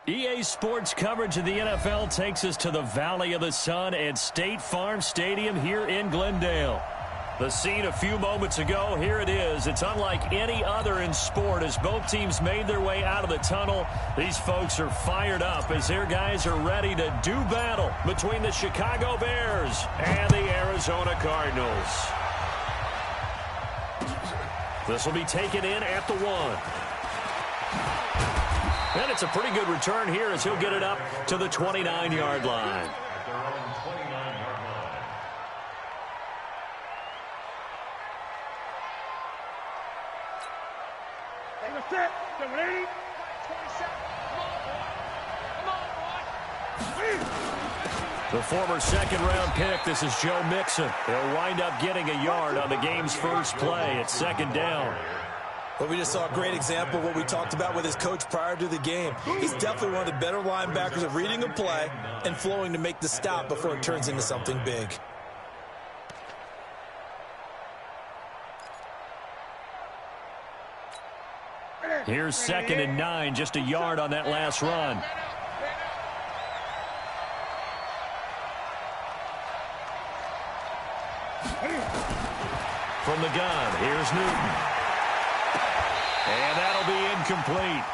EA Sports coverage of the NFL takes us to the Valley of the Sun at State Farm Stadium here in Glendale. The scene a few moments ago, here it is. It's unlike any other in sport as both teams made their way out of the tunnel. These folks are fired up as their guys are ready to do battle between the Chicago Bears and the Arizona Cardinals. This will be taken in at the 1. And it's a pretty good return here as he'll get it up to the 29-yard line. The former second-round pick, this is Joe Mixon. He'll wind up getting a yard on the game's first play at second down. Well, we just saw a great example of what we talked about with his coach prior to the game. He's definitely one of the better linebackers of reading a play and flowing to make the stop before it turns into something big. Here's 2nd and 9, just a yard on that last run. From the gun, here's Newton. And that'll be incomplete.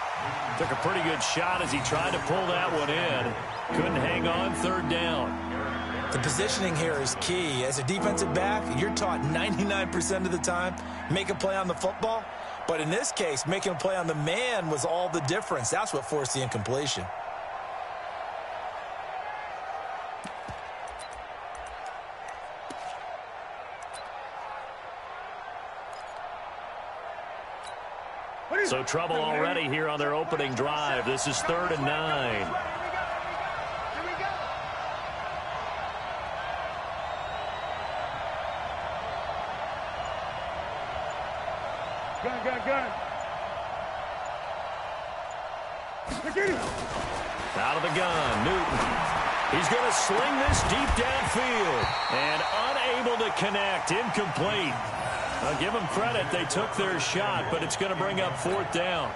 Took a pretty good shot as he tried to pull that one in. Couldn't hang on, 3rd down. The positioning here is key. As a defensive back, you're taught 99% of the time, make a play on the football. But in this case, making a play on the man was all the difference. That's what forced the incompletion. So trouble already here on their opening drive. This is 3rd and 9. Gun. Out of the gun, Newton. He's going to sling this deep downfield. And unable to connect, incomplete. I'll give them credit. They took their shot, but it's going to bring up 4th down.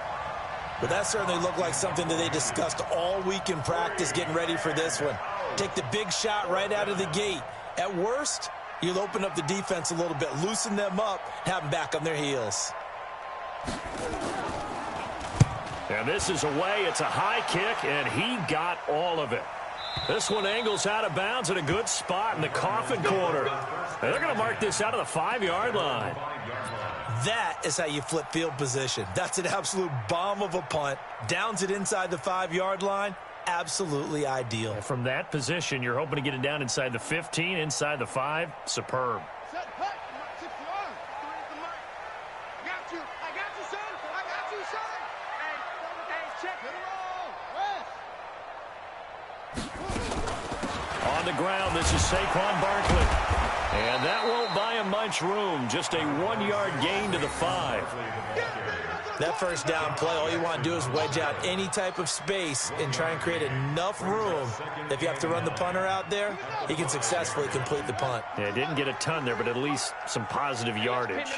But that certainly looked like something that they discussed all week in practice getting ready for this one. Take the big shot right out of the gate. At worst, you'll open up the defense a little bit, loosen them up, have them back on their heels. And this is away. It's a high kick, and he got all of it. This one angles out of bounds at a good spot in the coffin corner. And they're going to mark this out of the 5-yard line. That is how you flip field position. That's an absolute bomb of a punt. Downs it inside the 5-yard line. Absolutely ideal. And from that position, you're hoping to get it down inside the 15, inside the 5. Superb. On the ground, this is Saquon Barkley. And that won't buy him much room. Just a 1-yard gain to the 5. That first down play, all you want to do is wedge out any type of space and try and create enough room that if you have to run the punter out there, he can successfully complete the punt. Yeah, didn't get a ton there, but at least some positive yardage.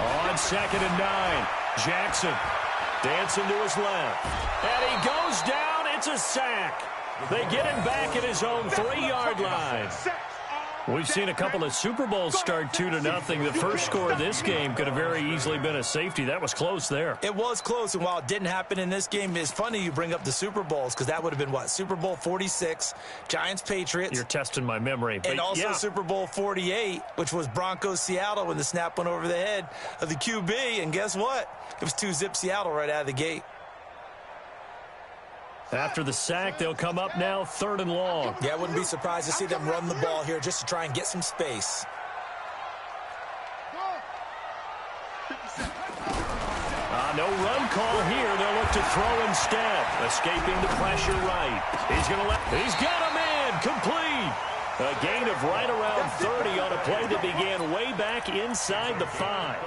On 2nd and 9, Jackson dancing to his left. And he goes down. It's a sack. They get him back at his own 3-yard line. We've seen a couple of Super Bowls start 2-0. The first score of this game could have very easily been a safety. That was close there. It was close, and while it didn't happen in this game, it's funny you bring up the Super Bowls because that would have been, what, Super Bowl 46, Giants-Patriots. You're testing my memory. And also yeah. Super Bowl 48, which was Broncos-Seattle when the snap went over the head of the QB. And guess what? It was 2-zip Seattle right out of the gate. After the sack, they'll come up now 3rd and long. Yeah, I wouldn't be surprised to see them run the ball here just to try and get some space. No run call here. They'll look to throw instead. Escaping the pressure right. He's got a man. Complete. A gain of right around 30 on a play that began way back inside the 5.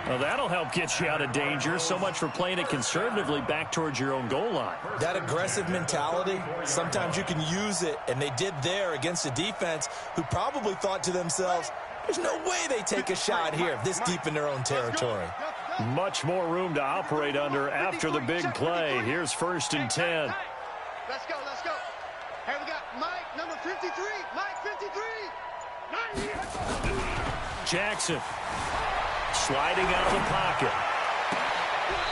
Well, that'll help get you out of danger. So much for playing it conservatively back towards your own goal line. That aggressive mentality, sometimes you can use it, and they did there against a defense who probably thought to themselves, there's no way they take a shot here this deep in their own territory. Much more room to operate under after the big play. Here's 1st and 10. Let's go, let's go. Hey, we got Mike, number 53. Mike, 53. Jackson sliding out of the pocket.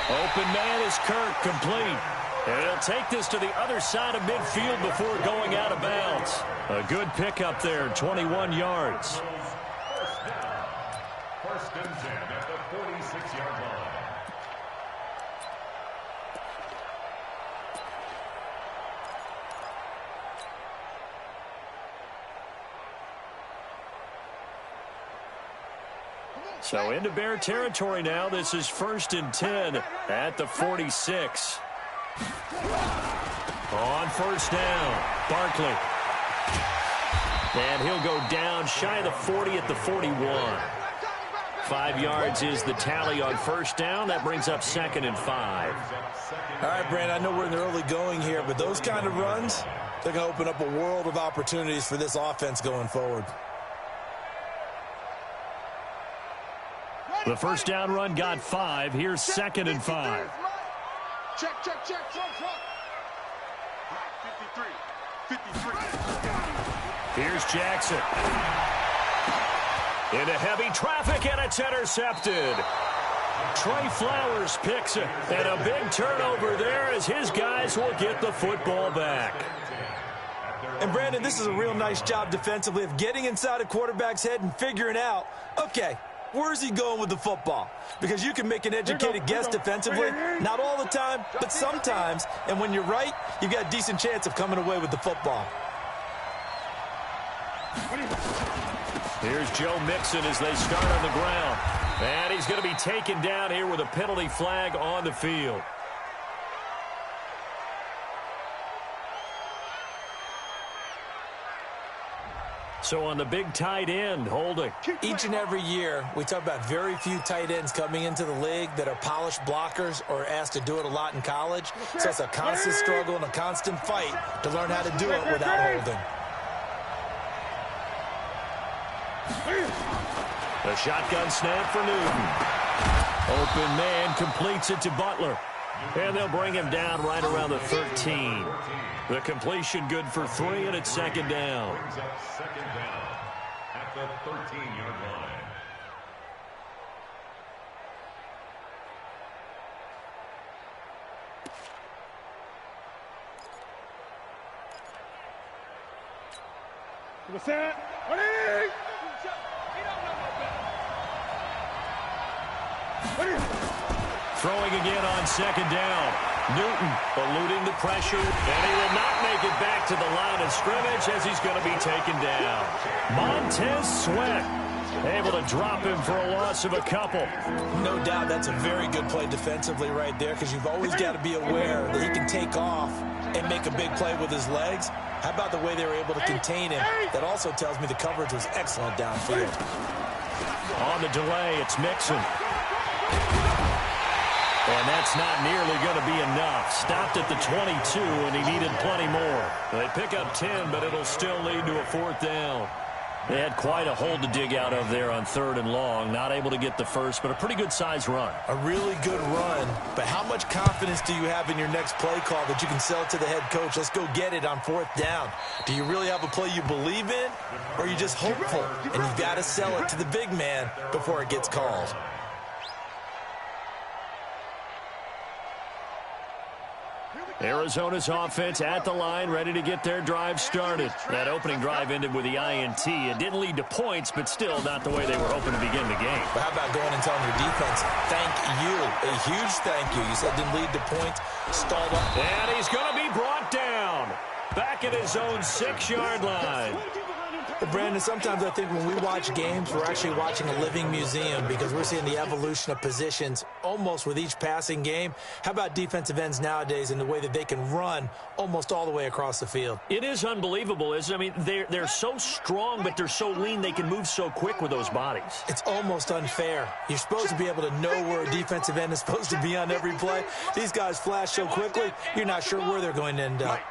Open man is Kirk, complete. And he'll take this to the other side of midfield before going out of bounds. A good pickup there, 21 yards. First and 10 at the 46-yard line. So into Bear territory now. This is 1st and 10 at the 46. On 1st down, Barkley. And he'll go down shy of the 40 at the 41. 5 yards is the tally on 1st down. That brings up 2nd and 5. All right, Brandon, I know we're in the early going here, but those kind of runs, they're going to open up a world of opportunities for this offense going forward. The 1st down run got 5. Here's 2nd and 5. Check, front. 53. Here's Jackson. Into heavy traffic, and it's intercepted. Trey Flowers picks it, and a big turnover there as his guys will get the football back. And, Brandon, this is a real nice job defensively of getting inside a quarterback's head and figuring out, okay, where's he going with the football? Because you can make an educated guess defensively, not all the time, but sometimes. And when you're right, you've got a decent chance of coming away with the football. Here's Joe Mixon as they start on the ground. And he's going to be taken down here with a penalty flag on the field. So on the big tight end, holding. Each and every year, we talk about very few tight ends coming into the league that are polished blockers or asked to do it a lot in college. So it's a constant struggle and a constant fight to learn how to do it without holding. The shotgun snap for Newton. Open man completes it to Butler. And they'll bring him down right around the 13. The completion good for 3, and it's 2nd down. Brings up 2nd down at the 13-yard line. What's that? Throwing again on 2nd down. Newton eluding the pressure, and he will not make it back to the line of scrimmage as he's going to be taken down. Montez Sweat able to drop him for a loss of a couple. No doubt that's a very good play defensively right there, because you've always got to be aware that he can take off and make a big play with his legs. How about the way they were able to contain him? That also tells me the coverage was excellent downfield. On the delay, it's Mixon. And that's not nearly going to be enough. Stopped at the 22, and he needed plenty more. They pick up 10, but it'll still lead to a 4th down. They had quite a hole to dig out of there on 3rd and long. Not able to get the first, but a pretty good-sized run. A really good run, but how much confidence do you have in your next play call that you can sell it to the head coach? Let's go get it on 4th down. Do you really have a play you believe in, or are you just hopeful? And you've got to sell it to the big man before it gets called. Arizona's offense at the line, ready to get their drive started. That opening drive ended with the INT. It didn't lead to points, but still not the way they were hoping to begin the game. But how about going and telling your defense, thank you, a huge thank you. You said didn't lead to points, stalled up. And he's going to be brought down. Back at his own 6-yard line. Well, Brandon, sometimes I think when we watch games, we're actually watching a living museum, because we're seeing the evolution of positions almost with each passing game. How about defensive ends nowadays and the way that they can run almost all the way across the field? It is unbelievable, isn't it? I mean, they're so strong, but they're so lean. They can move so quick with those bodies. It's almost unfair. You're supposed to be able to know where a defensive end is supposed to be on every play. These guys flash so quickly, you're not sure where they're going to end up.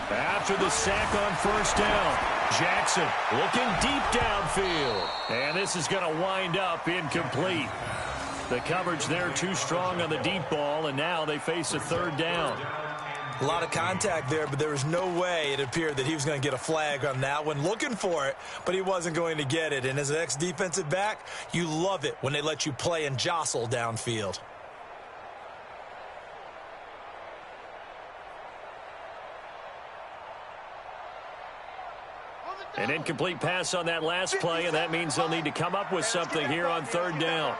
After the sack on 1st down, Jackson looking deep downfield. And this is going to wind up incomplete. The coverage there too strong on the deep ball, and now they face a third down. A lot of contact there, but there was no way it appeared that he was going to get a flag on that one. Looking for it, but he wasn't going to get it. And as an ex-defensive back, you love it when they let you play and jostle downfield. An incomplete pass on that last play, and that means they'll need to come up with something here on third down.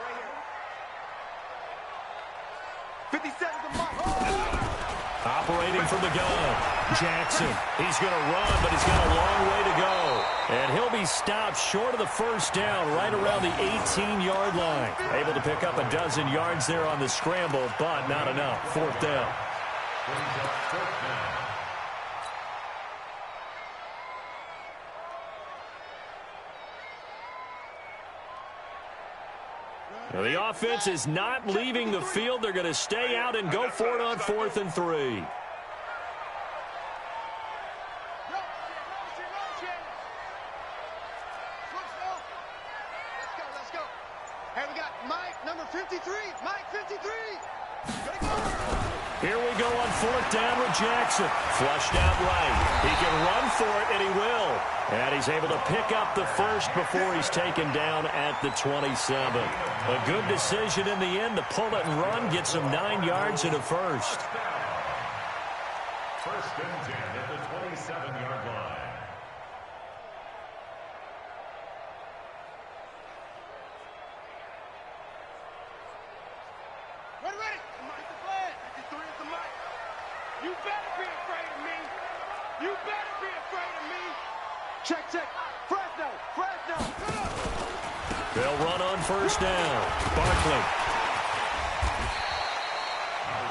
50 seconds of mark. Operating from the gun, Jackson. He's going to run, but he's got a long way to go. And he'll be stopped short of the first down, right around the 18-yard line. Able to pick up a dozen yards there on the scramble, but not enough. Fourth down. Now the offense is not leaving the field. They're going to stay out and go for it on 4th and 3. Let's go. Hey, we got Mike, number 53. Mike, 53. Here we go on 4th down with Jackson. Flushed out right. He can run for it, and he will. And he's able to pick up the first before he's taken down at the 27. A good decision in the end to pull it and run, get some 9 yards and a first. First and 10 at the 27-yard line. Ready. Mike the flag. 53 is the mic. You better be afraid of me. You better be afraid of me. Check. Fresno. They'll run on first down. Barkley.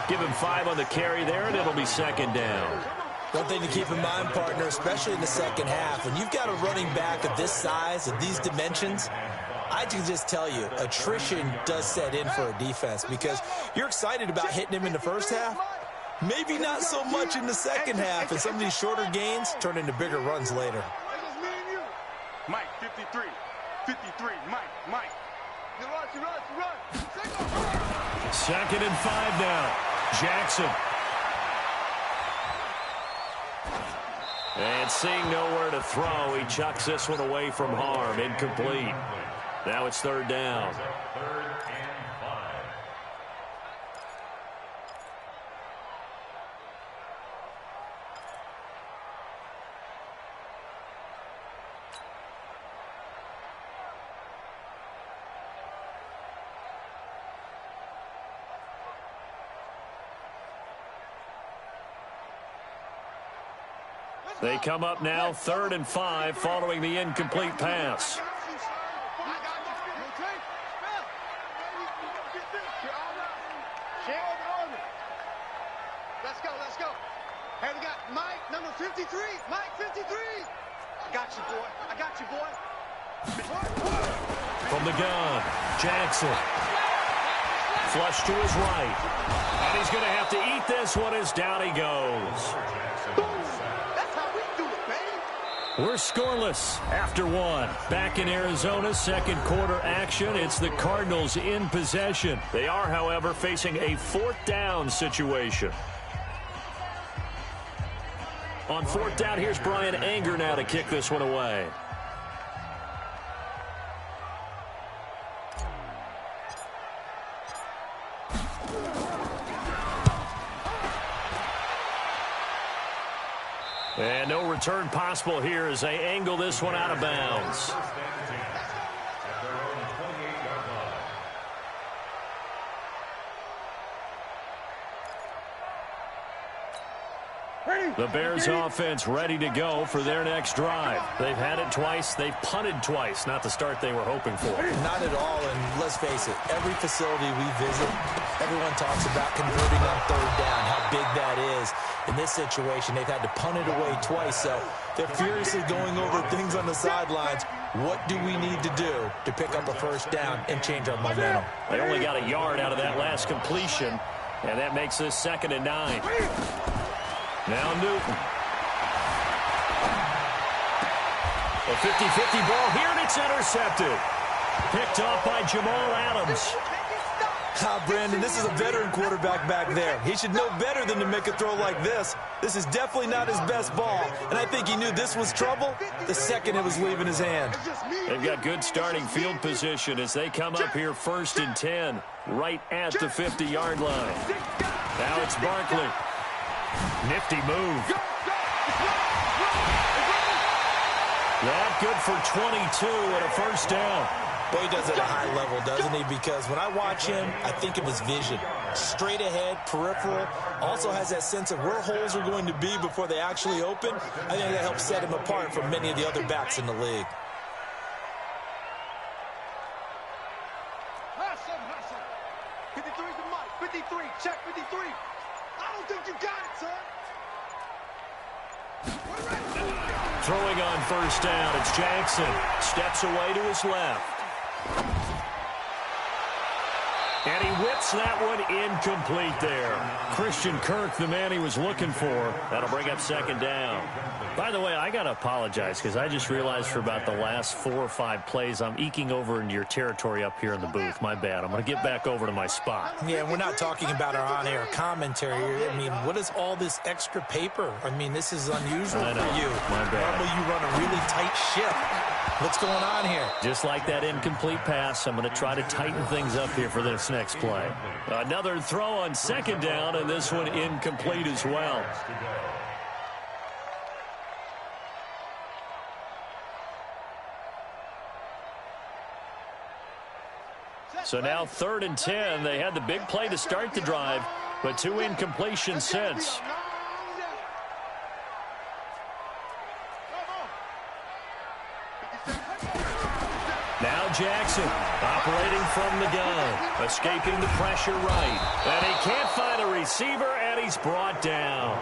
Give him 5 on the carry there, and it'll be second down. One thing to keep in mind, partner, especially in the second half, when you've got a running back of this size, of these dimensions, I can just tell you, attrition does set in for a defense because you're excited about hitting him in the first half. Maybe not so much in the second half, and some of these shorter gains turn into bigger runs later. Mike, 53. 53. Mike. You run. Second and 5 now. Jackson. And seeing nowhere to throw, he chucks this one away from harm. Incomplete. Now it's third down. Third and 5. They come up now, 3rd and 5, following the incomplete pass. Let's go. Hey, we got Mike, number 53. Mike, 53. I got you, boy. From the gun, Jackson. Flush to his right. And he's going to have to eat this one as down he goes. That's how we do it, baby. We're scoreless after 1. Back in Arizona, second quarter action. It's the Cardinals in possession. They are, however, facing a 4th down situation. On 4th down, here's Brian Anger now to kick this one away. And no return possible here as they angle this one out of bounds. The Bears offense ready to go for their next drive. They've had it twice. They've punted twice. Not the start they were hoping for. Not at all, and let's face it, every facility we visit, everyone talks about converting on third down, how big that is. In this situation, they've had to punt it away twice, so they're furiously going over things on the sidelines. What do we need to do to pick up a first down and change our momentum? They only got a yard out of that last completion, and that makes this 2nd and 9. Now Newton. A 50-50 ball here, and it's intercepted. Picked off by Jamal Adams. Brandon, this is a veteran quarterback back there. He should know better than to make a throw like this. This is definitely not his best ball, and I think he knew this was trouble the second it was leaving his hand. They've got good starting field position as they come up here 1st and 10, right at the 50-yard line. Now it's Barkley. Nifty move. That good for 22 and a first down. Boy, he does it at a high level, doesn't he? Because when I watch him, I think of his vision. Straight ahead, peripheral. Also has that sense of where holes are going to be before they actually open. I think that helps set him apart from many of the other backs in the league. Hustle, hustle. 53's the mic. 53, check 53. I don't think you got it, son. Throwing on first down, it's Jackson. Steps away to his left. And he whips that one incomplete there. Christian Kirk, the man he was looking for. That'll bring up 2nd down. By the way, I got to apologize because I just realized for about the last 4 or 5 plays, I'm eking over into your territory up here in the booth. My bad. I'm going to get back over to my spot. Yeah, we're not talking about our on-air commentary. I mean, what is all this extra paper? I mean, this is unusual for you. My bad. Normally you run a really tight ship. What's going on here? Just like that incomplete pass, I'm going to try to tighten things up here for this next play. Another throw on 2nd down, and this one incomplete as well. So now 3rd and 10. They had the big play to start the drive, but 2 incompletions since. Now Jackson operating from the gun, escaping the pressure right. And he can't find a receiver, and he's brought down.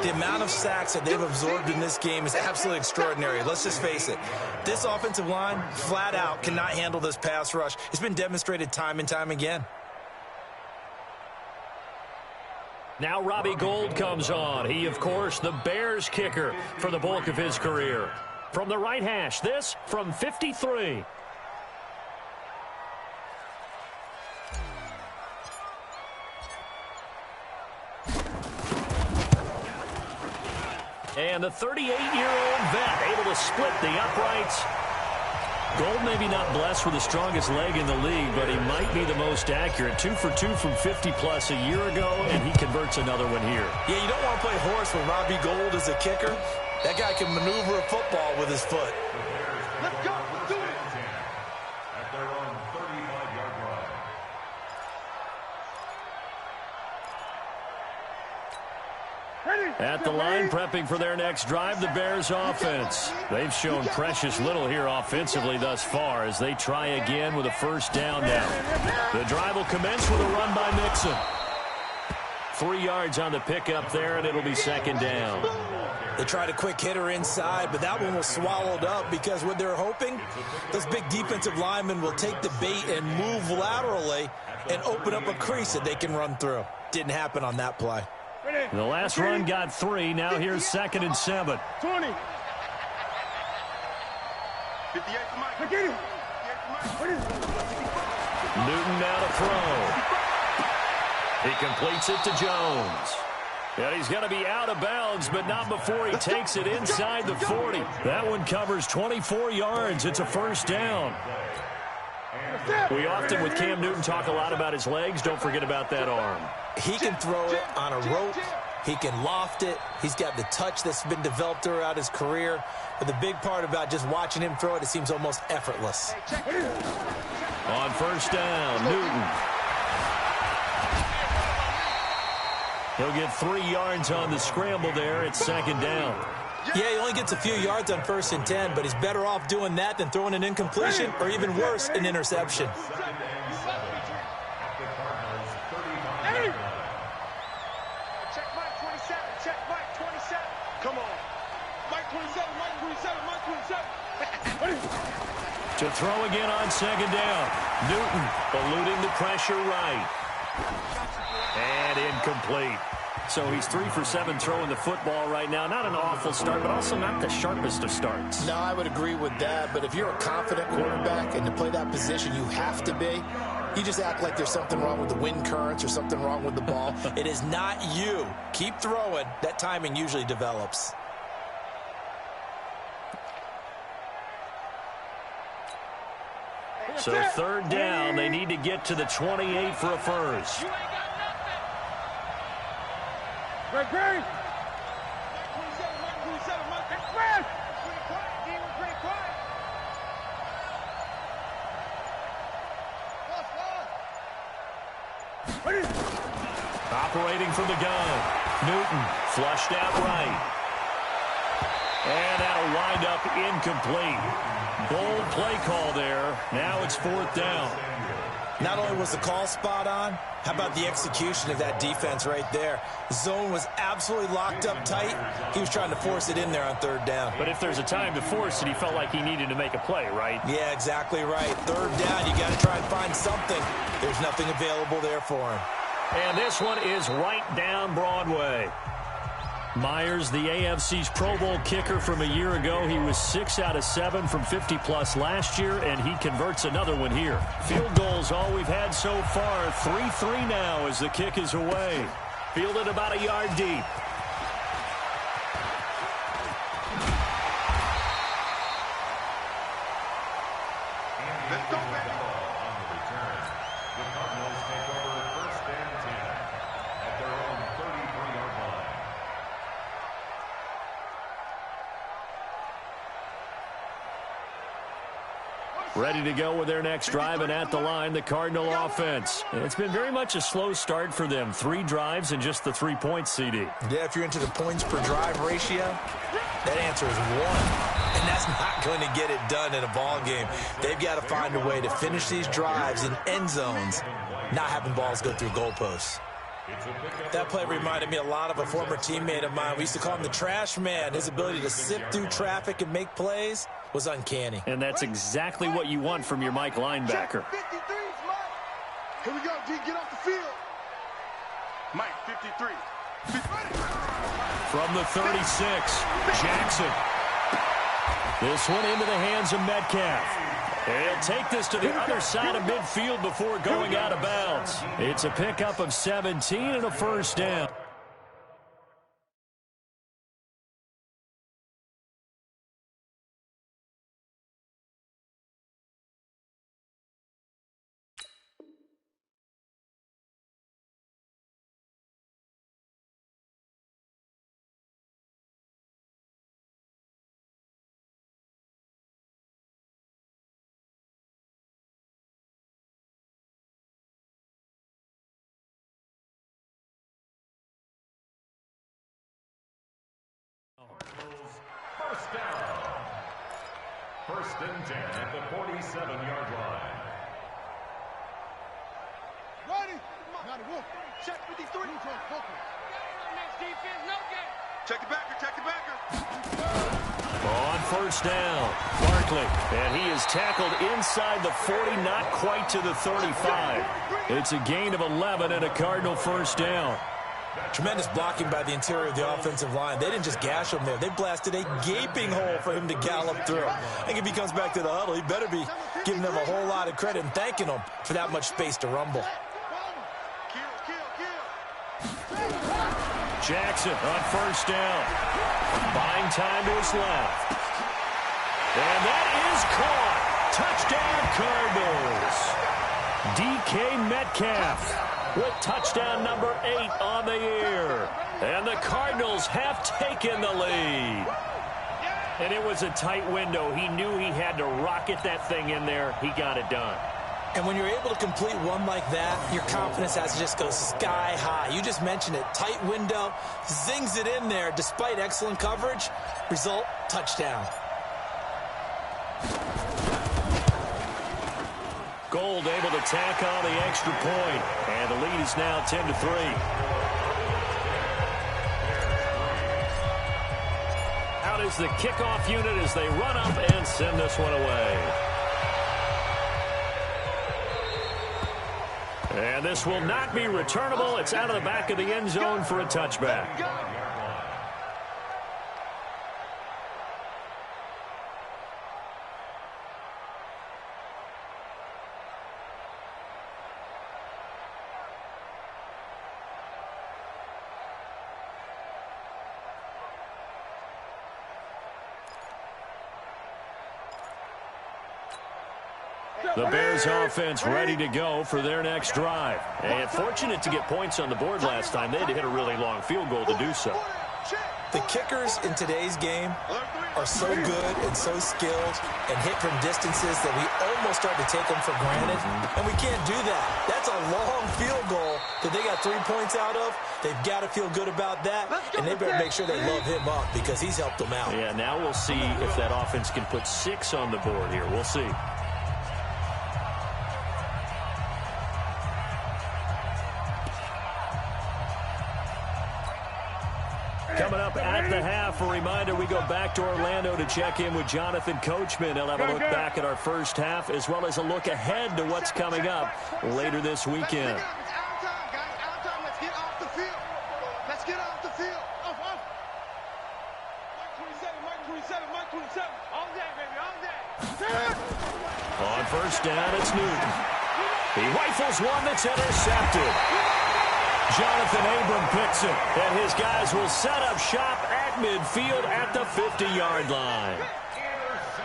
The amount of sacks that they've absorbed in this game is absolutely extraordinary. Let's just face it. This offensive line, flat out, cannot handle this pass rush. It's been demonstrated time and time again. Now Robbie Gould comes on. He, of course, the Bears kicker for the bulk of his career. From the right hash, this from 53. And the 38-year-old vet able to split the uprights. Gould maybe not blessed with the strongest leg in the league, but he might be the most accurate. 2 for 2 from 50-plus a year ago, and he converts another one here. Yeah, you don't want to play horse with Robbie Gould as a kicker. That guy can maneuver a football with his foot. Let's go. Let's do it. At their own 35-yard line. At the line, prepping for their next drive, the Bears offense. They've shown precious little here offensively thus far as they try again with a first down now. The drive will commence with a run by Mixon. 3 yards on the pickup there, and it'll be 2nd down. They tried a quick hitter inside, but that one was swallowed up because what they're hoping, those big defensive linemen will take the bait and move laterally and open up a crease that they can run through. Didn't happen on that play. The last run got 3. Now here's 2nd and 7. 20. 58 to Mike. Get him. Newton now to throw. He completes it to Jones. And he's going to be out of bounds, but not before he takes it inside the 40. That one covers 24 yards. It's a first down. We often, with Cam Newton, talk a lot about his legs. Don't forget about that arm. He can throw it on a rope. He can loft it. He's got the touch that's been developed throughout his career. But the big part about just watching him throw it, it seems almost effortless. On first down, Newton. He'll get 3 yards on the scramble there. It's 2nd down. Yeah, he only gets a few yards on 1st and 10, but he's better off doing that than throwing an incompletion or even worse, an interception. Check Mike 27. Check Mike 27. Come on. Mike 27. Mike 27. Mike 27. To throw again on 2nd down. Newton eluding the pressure right. And incomplete. So he's 3 for 7 throwing the football right now. Not an awful start, but also not the sharpest of starts. No, I would agree with that. But if you're a confident quarterback and to play that position, you have to be. You just act like there's something wrong with the wind currents or something wrong with the ball. It is not you. Keep throwing. That timing usually develops. So 3rd down, they need to get to the 28 for a first. Great, great. Operating from the gun. Newton flushed out right. And that'll wind up incomplete. Bold play call there. Now it's 4th down. Not only was the call spot on, how about the execution of that defense right there? The zone was absolutely locked up tight. He was trying to force it in there on 3rd down. But if there's a time to force it, he felt like he needed to make a play, right? Yeah, exactly right. 3rd down, you got to try and find something. There's nothing available there for him. And this one is right down Broadway. Myers, the AFC's Pro Bowl kicker from a year ago. He was 6 out of 7 from 50-plus last year, and he converts another one here. Field goals all we've had so far. 3-3 now as the kick is away. Fielded about a yard deep. Let's go, baby. On the return, the Cardinals take over 1st and 10 at their own 33-yard line. Ready to go with their next drive, and at the line, the Cardinal offense. It's been very much a slow start for them. 3 drives and just the 3 points, CD. Yeah, if you're into the points per drive ratio, that answer is 1. And that's not going to get it done in a ball game. They've got to find a way to finish these drives in end zones, not having balls go through goalposts. That play reminded me a lot of a former teammate of mine. We used to call him the trash man. His ability to sift through traffic and make plays was uncanny. And that's exactly what you want from your Mike linebacker. 53's Mike. Here we go, D. Get off the field. Mike, 53. From the 36, Jackson. This one into the hands of Metcalf. He'll take this to the other side of midfield before going out of bounds. It's a pickup of 17 and a 1st down. First down. 1st and 10 at the 47-yard line. Ready? Now the Wolf. Check 53. Check the backer, check the backer. On 1st down, Barkley. And he is tackled inside the 40, not quite to the 35. It's a gain of 11 and a Cardinal 1st down. Tremendous blocking by the interior of the offensive line. They didn't just gash him there. They blasted a gaping hole for him to gallop through. I think if he comes back to the huddle, he better be giving them a whole lot of credit and thanking them for that much space to rumble. Jackson on 1st down. Buying time to his left. And that is caught. Touchdown, Cardinals. DK Metcalf with touchdown number 8 on the year. And the Cardinals have taken the lead. And it was a tight window. He knew he had to rocket that thing in there. He got it done. And when you're able to complete one like that, your confidence has to just go sky high. You just mentioned it. Tight window, zings it in there despite excellent coverage. Result, touchdown. Gold able to tack on the extra point. And the lead is now 10-3. Out is the kickoff unit as they run up and send this one away. And And this will not be returnable. It's out of the back of the end zone for a touchback. The Bears offense ready to go for their next drive. And fortunate to get points on the board last time. They had to hit a really long field goal to do so. The kickers in today's game are so good and so skilled and hit from distances that we almost start to take them for granted. And we can't do that. That's a long field goal that they got 3 points out of. They've got to feel good about that, and they better make sure they love him up because he's helped them out. Yeah, now we'll see if that offense can put 6 on the board here. We'll see. Coming up at the half, a reminder, we go back to Orlando to check in with Jonathan Coachman. He'll have a look back at our first half as well as a look ahead to what's coming up later this weekend. It's our time, guys. Our time. Let's get off the field. Let's get off the field. Off. Mike 27. All day, baby, all day. On first down, it's Newton. He rifles one that's intercepted. Jonathan Abram picks it, and his guys will set up shop at midfield at the 50-yard line.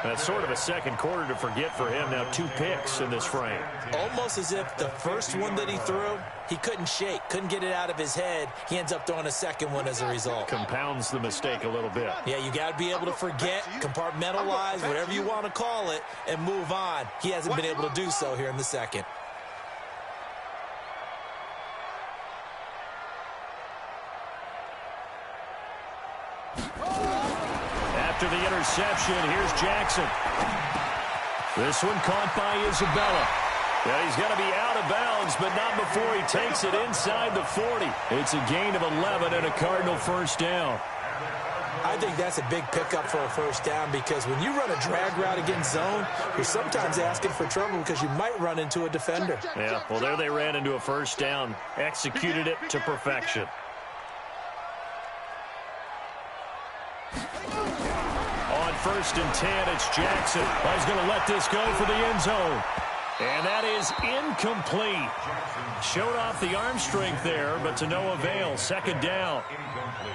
That's sort of a second quarter to forget for him. Now 2 picks in this frame. Almost as if the first one that he threw, he couldn't shake, couldn't get it out of his head. He ends up throwing a second one as a result. Compounds the mistake a little bit. Yeah, you got to be able to forget, compartmentalize, whatever you want to call it, and move on. He hasn't been able to do so here in the second. After the interception, here's Jackson. This one caught by Isabella. Yeah, he's going to be out of bounds, but not before he takes it inside the 40. It's a gain of 11 and a Cardinal first down. I think that's a big pickup for a first down because when you run a drag route against zone, you're sometimes asking for trouble because you might run into a defender. Yeah, well, there they ran into a first down, executed it to perfection. On first and 10, it's Jackson. He's going to let this go for the end zone. And that is incomplete. Showed off the arm strength there, but to no avail. Second down.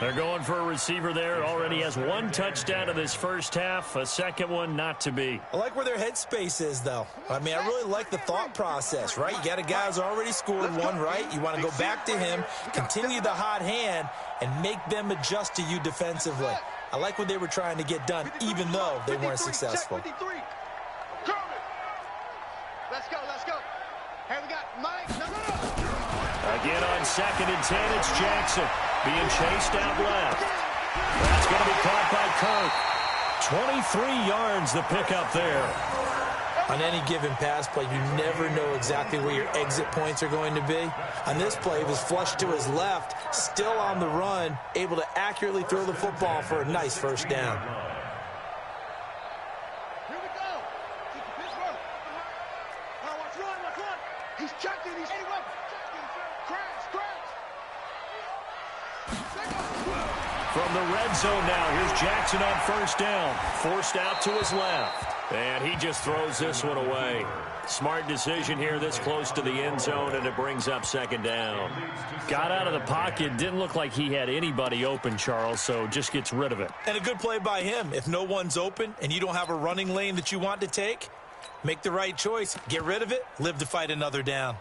They're going for a receiver there. Already has 1 touchdown in this first half. A second one not to be. I like where their headspace is, though. I mean, I really like the thought process, right? You got a guy who's already scored one, right? You want to go back to him, continue the hot hand, and make them adjust to you defensively. I like what they were trying to get done, even though they weren't successful. Let's go. Hey, we got Mike. No. Again on second and 10, it's Jackson being chased out left. That's going to be caught by Kirk. 23 yards the pickup there. On any given pass play, you never know exactly where your exit points are going to be. On this play, it was flushed to his left, still on the run, able to accurately throw the football for a nice first down. Here we go. Pittsburgh. Let's run. He's checking. He's anyway. Crash. From the red zone now, here's Jackson on first down. Forced out to his left. And he just throws this one away. Smart decision here this close to the end zone, and it brings up second down. Got out of the pocket. Didn't look like he had anybody open, Charles, so just gets rid of it. And a good play by him. If no one's open and you don't have a running lane that you want to take, make the right choice. Get rid of it. Live to fight another down.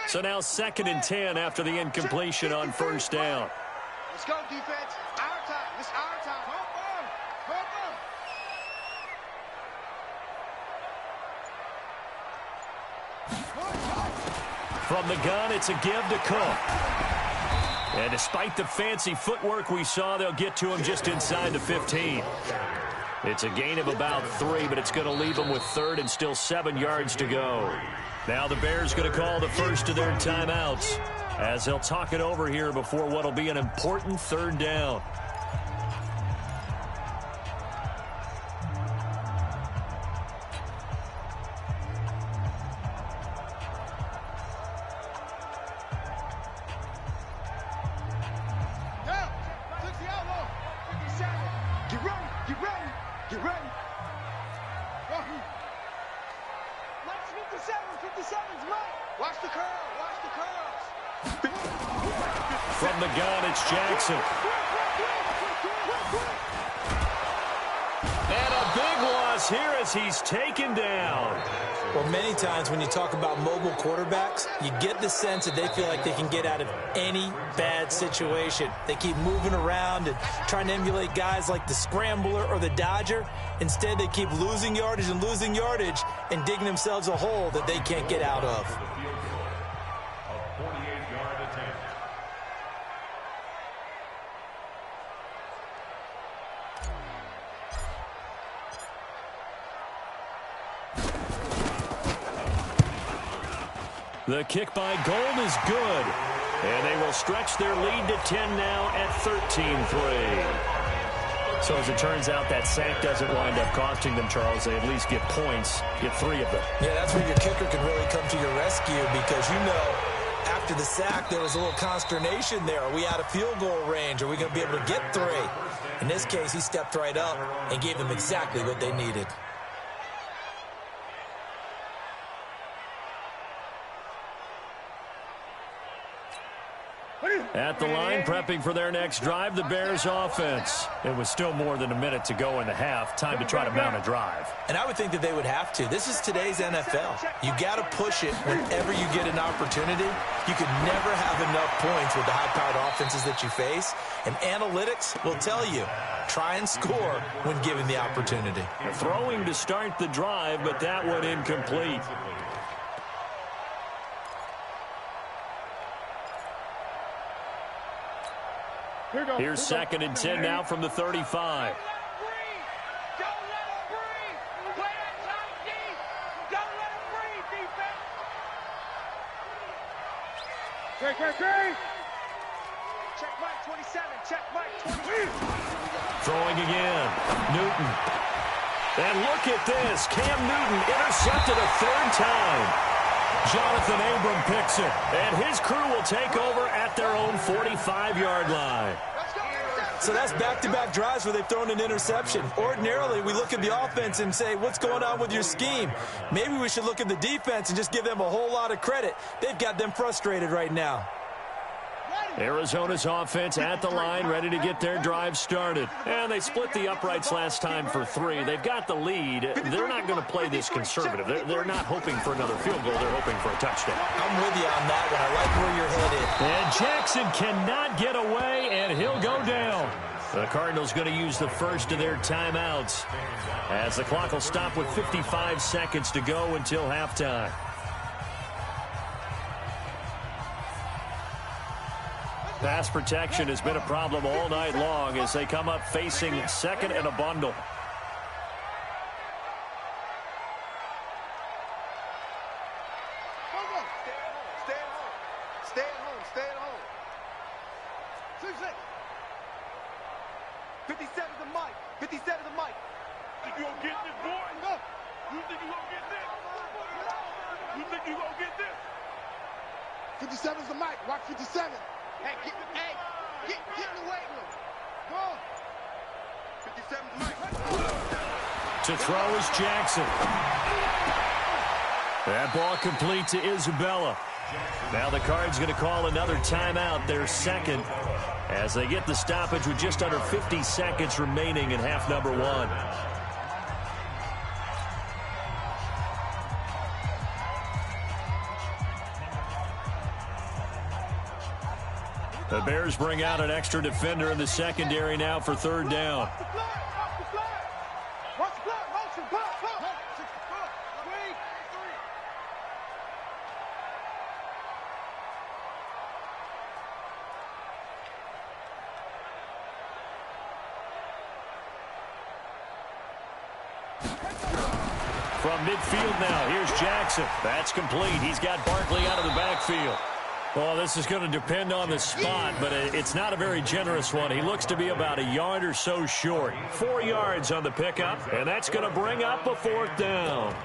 So now second and 10 after the incompletion on first down. Let's go, defense. Our time. It's our time. From the gun, it's a give to Cook. And despite the fancy footwork we saw, they'll get to him just inside the 15. It's a gain of about 3, but it's going to leave them with third and still 7 yards to go. Now the Bears going to call the first of their timeouts as they'll talk it over here before what will be an important third down. 57's Mike. Watch the curl. Watch the curls. From the gun, it's Jackson. And a big loss here as he's taken down. Well, many times when you talk about mobile quarterbacks, you get the sense that they feel like they can get out of any bad situation. They keep moving around and trying to emulate guys like the Scrambler or the Dodger. Instead, they keep losing yardage and digging themselves a hole that they can't get out of. A 48-yard attempt. The kick by Gold is good. And they will stretch their lead to 10 now at 13-3. So as it turns out, that sack doesn't wind up costing them, Charles. They at least get points, get 3 of them. Yeah, that's where your kicker can really come to your rescue because, you know, after the sack, there was a little consternation there. Are we out of field goal range? Are we going to be able to get 3? In this case, he stepped right up and gave them exactly what they needed. At the line, prepping for their next drive, the Bears offense. It was still more than a minute to go in the half. Time to try to mount a drive. And I would think that they would have to. This is today's NFL. You got to push it whenever you get an opportunity. You could never have enough points with the high-powered offenses that you face. And analytics will tell you, try and score when given the opportunity. Throwing to start the drive, but that one incomplete. Here's 2nd and 10 now from the 35. Check Mike 27. Check Mike 27. Throwing again. Newton. And look at this. Cam Newton intercepted a 3rd time. Jonathan Abram picks it. And his crew will take over at their own 45-yard line. So that's back-to-back drives where they've thrown an interception. Ordinarily, we look at the offense and say, what's going on with your scheme? Maybe we should look at the defense and just give them a whole lot of credit. They've got them frustrated right now. Arizona's offense at the line, ready to get their drive started. And they split the uprights last time for 3. They've got the lead. They're not going to play this conservative. They're not hoping for another field goal. They're hoping for a touchdown. I'm with you on that one. I like where you're headed. And Jackson cannot get away, and he'll go down. The Cardinals going to use the first of their timeouts as the clock will stop with 55 seconds to go until halftime. Pass protection has been a problem all night long as they come up facing 2nd and a bundle. Stay at home. 57 to Mike. 57 to Mike. Think you gonna get this, boy? No. You think you gonna get this? You think you gonna get this? 57's the Mike. Watch 57. Hey, get in the weight room. Go on. 57's Mike. To throw is Jackson. That ball complete to Isabella. Now the Cards going to call another timeout, their 2nd, as they get the stoppage with just under 50 seconds remaining in half number 1. The Bears bring out an extra defender in the secondary now for 3rd down. From midfield now, here's Jackson. That's complete. He's got Barkley out of the backfield. Well, this is going to depend on the spot, but it's not a very generous one. He looks to be about a yard or so short. 4 yards on the pickup, and that's going to bring up a 4th down.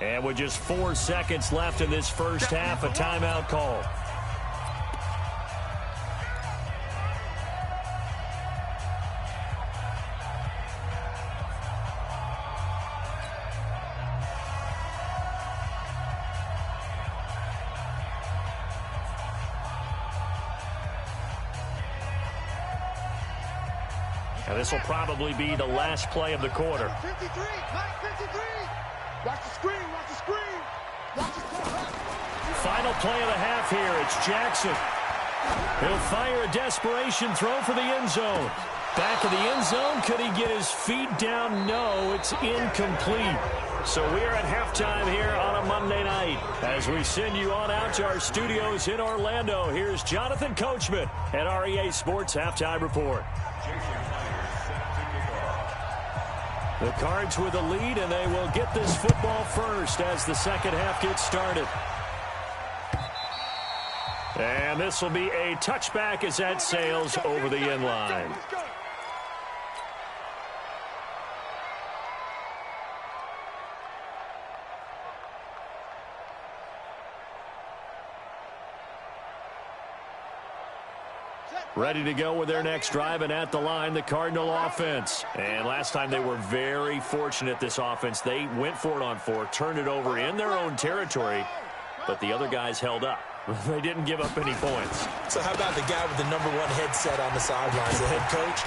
And with just 4 seconds left in this first half, a timeout call. And this will probably be the last play of the quarter. 53, Mike 53. Watch the screen, watch the screen. Watch the screen. Final play of the half here. It's Jackson. He'll fire a desperation throw for the end zone. Back of the end zone. Could he get his feet down? No, it's incomplete. So we are at halftime here on a Monday night. As we send you on out to our studios in Orlando, here's Jonathan Coachman at REA Sports Halftime Report. The Cards with the lead, and they will get this football first as the second half gets started. And this will be a touchback as that sails over the end line. Ready to go with their next drive, and at the line, the Cardinal offense. And last time they were very fortunate, this offense. They went for it on 4, turned it over in their own territory, but the other guys held up. They didn't give up any points. So how about the guy with the #1 headset on the sidelines, the head coach?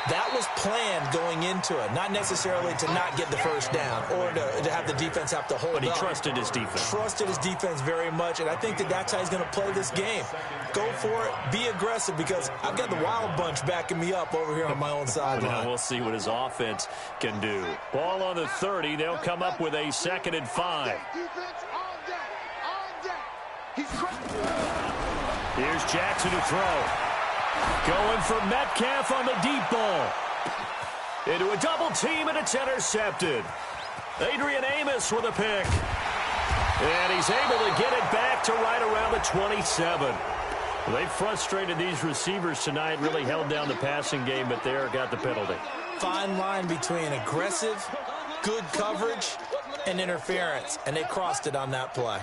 That was planned going into it, not necessarily to not get the first down or to have the defense have to hold up. But he trusted his defense. Trusted his defense very much, and I think that's how he's going to play this game. Go for it, be aggressive, because I've got the Wild Bunch backing me up over here on my own sideline. Now we'll see what his offense can do. Ball on the 30. They'll come up with a 2nd and 5. Defense on deck, on deck. He's Here's Jackson to throw. Going for Metcalf on the deep ball. Into a double team, and it's intercepted. Adrian Amos with a pick. And he's able to get it back to right around the 27. They frustrated these receivers tonight, really held down the passing game, but there got the penalty. Fine line between aggressive, good coverage, and interference, and they crossed it on that play.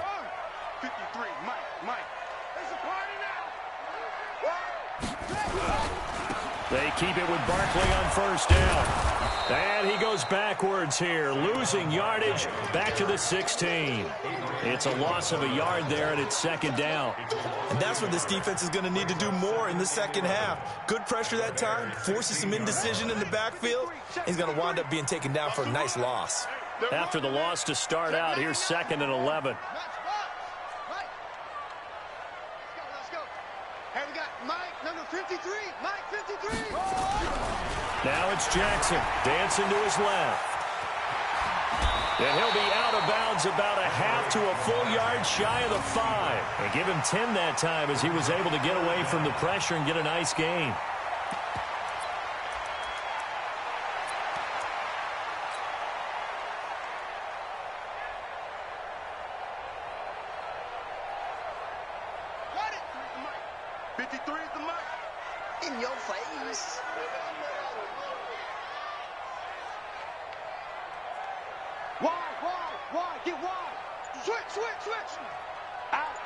53, Mike. There's a party now. They keep it with Barkley on first down. And he goes backwards here, losing yardage back to the 16. It's a loss of a yard there, and it's 2nd down. And that's what this defense is going to need to do more in the second half. Good pressure that time, forces some indecision in the backfield. He's going to wind up being taken down for a nice loss. After the loss to start out, here's 2nd and 11. Let's go. Hey, we got Mike, number 53. Mike, 53. Now it's Jackson, dancing to his left. And he'll be out of bounds about a half to a full yard shy of the 5. And give him 10 that time as he was able to get away from the pressure and get a nice gain. Got it. 53 is the Mike. In your face. Wide, get wide. Switch. Out.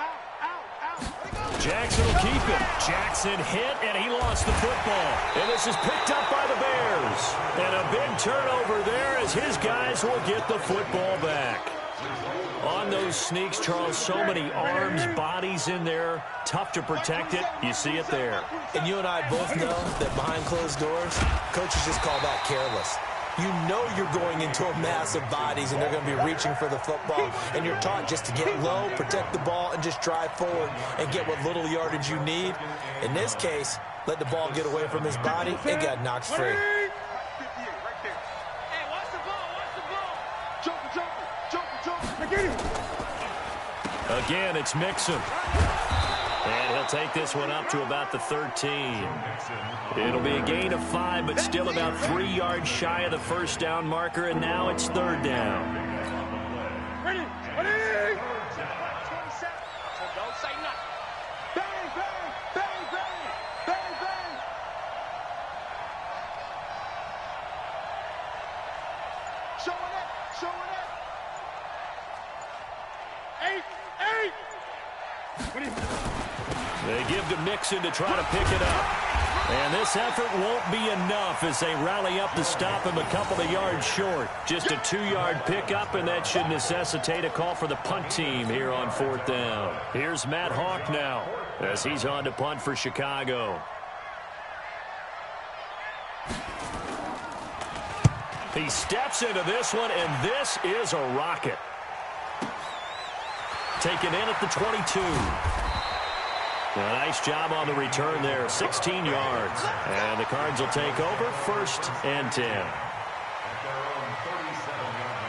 Jackson will keep it. Jackson hit, and he lost the football. And this is picked up by the Bears. And a big turnover there as his guys will get the football back. On those sneaks, Charles, so many arms, bodies in there. Tough to protect it. You see it there. And you and I both know that behind closed doors, coaches just call that careless. You know you're going into a mass of bodies, and they're going to be reaching for the football, and you're taught just to get low, protect the ball, and just drive forward and get what little yardage you need. In this case, let the ball get away from his body. It got knocked free. 58 right there. Hey, watch the ball. Jumper. Again, it's Mixon. And he'll take this one up to about the 13. It'll be a gain of 5, but still about 3 yards shy of the first down marker, and now it's 3rd down. Ready. 27. So don't say nothing. Bang. Showing it. They give to Mixon to try to pick it up. And this effort won't be enough as they rally up to stop him a couple of yards short. Just a 2-yard pickup, and that should necessitate a call for the punt team here on 4th down. Here's Matt Hawk now as he's on to punt for Chicago. He steps into this one, and this is a rocket. Taken in at the 22. A nice job on the return there, 16 yards. And the Cards will take over 1st and 10. At their own 37-yard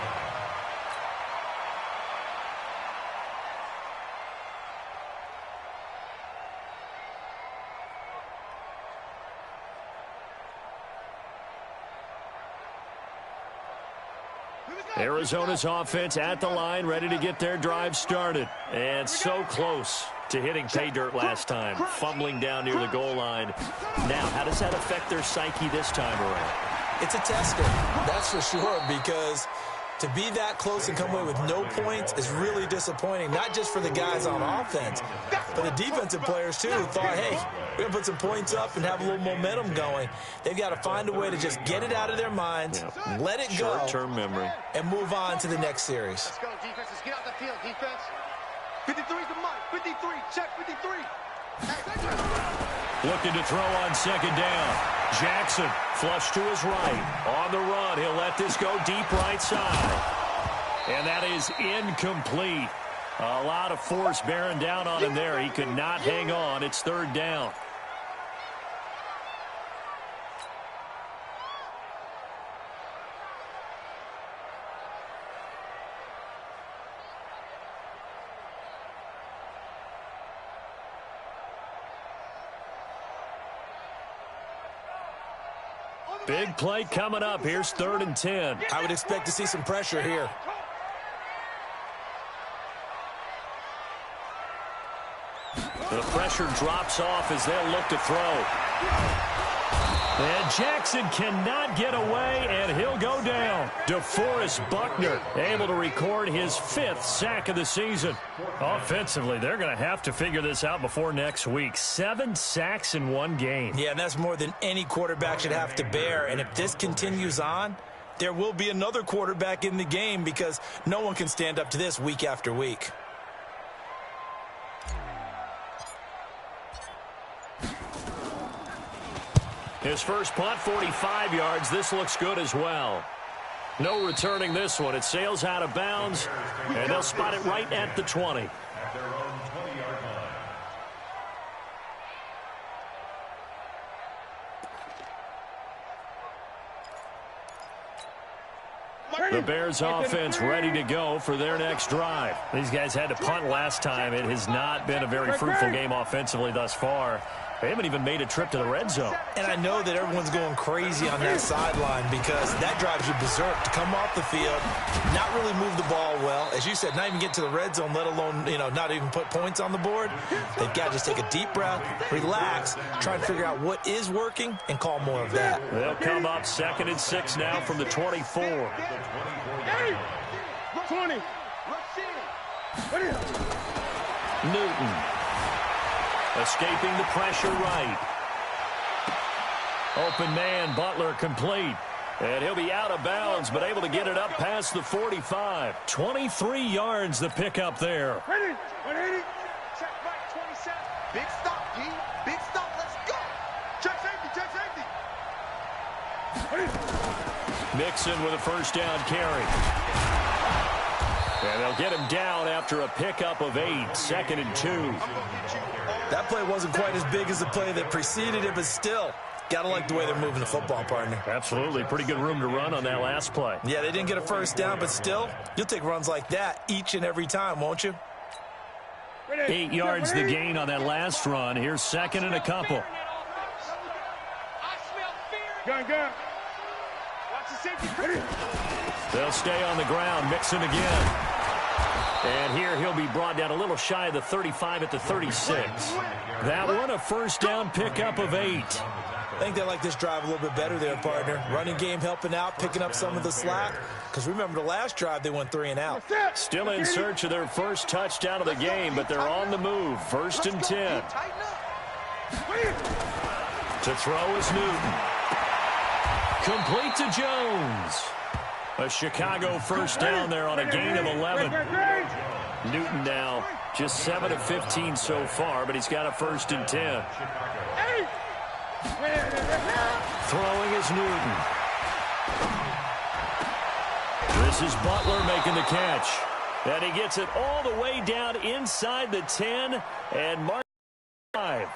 line. Arizona's offense at the line, ready to get their drive started. And so close to hitting pay dirt last time, fumbling down near the goal line. Now, how does that affect their psyche this time around? It's a tester, that's for sure, because to be that close and come away with no points is really disappointing, not just for the guys on offense, but the defensive players, too, who thought, hey, we're going to put some points up and have a little momentum going. They've got to find a way to just get it out of their minds, let it go, short-term memory, and move on to the next series. Let's go, defense. Let's get out the field, defense. 53's the mark. 53. Check 53. Looking to throw on 2nd down. Jackson flush to his right. On the run, he'll let this go deep right side. And that is incomplete. A lot of force bearing down on him there. He could not hang on. It's 3rd down. Big play coming up. Here's 3rd and 10. I would expect to see some pressure here. The pressure drops off as they'll look to throw. And Jackson cannot get away, and he'll go down. DeForest Buckner able to record his 5th sack of the season. Offensively, they're going to have to figure this out before next week. 7 sacks in one game. Yeah, and that's more than any quarterback should have to bear. And if this continues on, there will be another quarterback in the game because no one can stand up to this week after week. His first punt, 45 yards. This looks good as well. No returning this one. It sails out of bounds, and they'll spot it right at the 20. At their own 20-yard line. The Bears offense ready to go for their next drive. These guys had to punt last time. It has not been a very fruitful game offensively thus far. They haven't even made a trip to the red zone. And I know that everyone's going crazy on that sideline because that drives you berserk to come off the field, not really move the ball well. As you said, not even get to the red zone, let alone, not even put points on the board. They've got to just take a deep breath, relax, try to figure out what is working, and call more of that. They'll come up 2nd and 6 now from the 24. 20. Newton. Escaping the pressure right. Open man, Butler complete. And he'll be out of bounds, but able to get it up past the 45. 23 yards the pickup there. 180. Check right, 27. Big stop, D. Big stop. Let's go. Check safety. Check safety. Mixon with a 1st down carry. And they'll get him down after a pickup of 8. 2nd and 2. That play wasn't quite as big as the play that preceded it, but still, got to like the way they're moving the football, partner. Absolutely. Pretty good room to run on that last play. Yeah, they didn't get a 1st down, but still, you'll take runs like that each and every time, won't you? 8 yards the gain on that last run. Here's 2nd and a couple. Gun. Watch the safety. They'll stay on the ground. Mixon again. And here he'll be brought down a little shy of the 35 at the 36. That one a 1st down pickup of 8. I think they like this drive a little bit better there, partner. Running game helping out, picking up some of the slack. Because remember the last drive, they went 3 and out. Still in search of their first touchdown of the game, but they're on the move. 1st and 10. To throw is Newton. Complete to Jones. A Chicago first down there on a gain of 11. Newton now just 7 of 15 so far, but he's got a 1st and 10. Throwing is Newton. This is Butler making the catch. And he gets it all the way down inside the 10 and mark 5.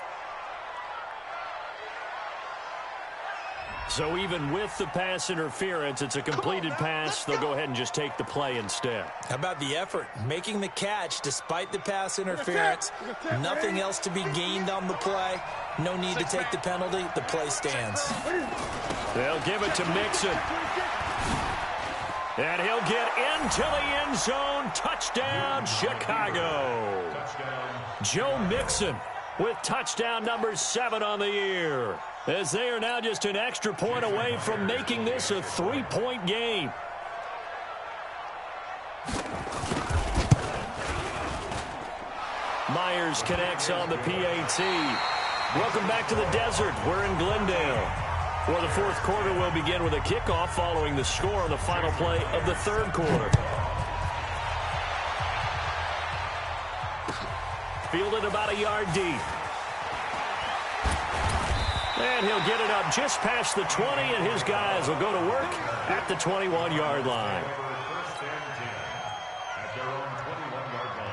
So even with the pass interference, it's a completed pass. They'll go ahead and just take the play instead. How about the effort? Making the catch despite the pass interference. Nothing else to be gained on the play. No need to take the penalty. The play stands. They'll give it to Mixon. And he'll get into the end zone. Touchdown, Chicago. Joe Mixon with touchdown number 7 on the year, as they are now just an extra point away from making this a 3-point game. Myers connects on the PAT. Welcome back to the desert. We're in Glendale. Well, the fourth quarter will begin with a kickoff following the score on the final play of the third quarter. Fielded about a yard deep. And he'll get it up just past the 20, and his guys will go to work at the 21-yard line. First and 10 at their own 21-yard line.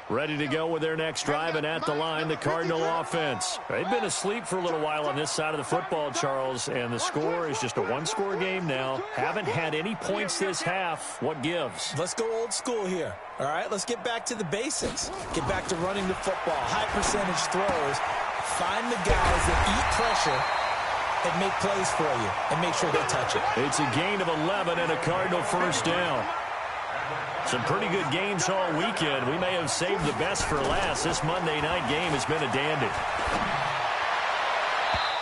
Ready to go with their next drive, and at the line, the Cardinal offense. They've been asleep for a little while on this side of the football, Charles, and the score is just a one-score game now. Haven't had any points this half. What gives? Let's go old school here. All right, let's get back to the basics. Get back to running the football, high percentage throws. Find the guys that eat pressure and make plays for you and make sure they touch it. It's a gain of 11 and a Cardinal first down. Some pretty good games all weekend. We may have saved the best for last. This Monday night game has been a dandy.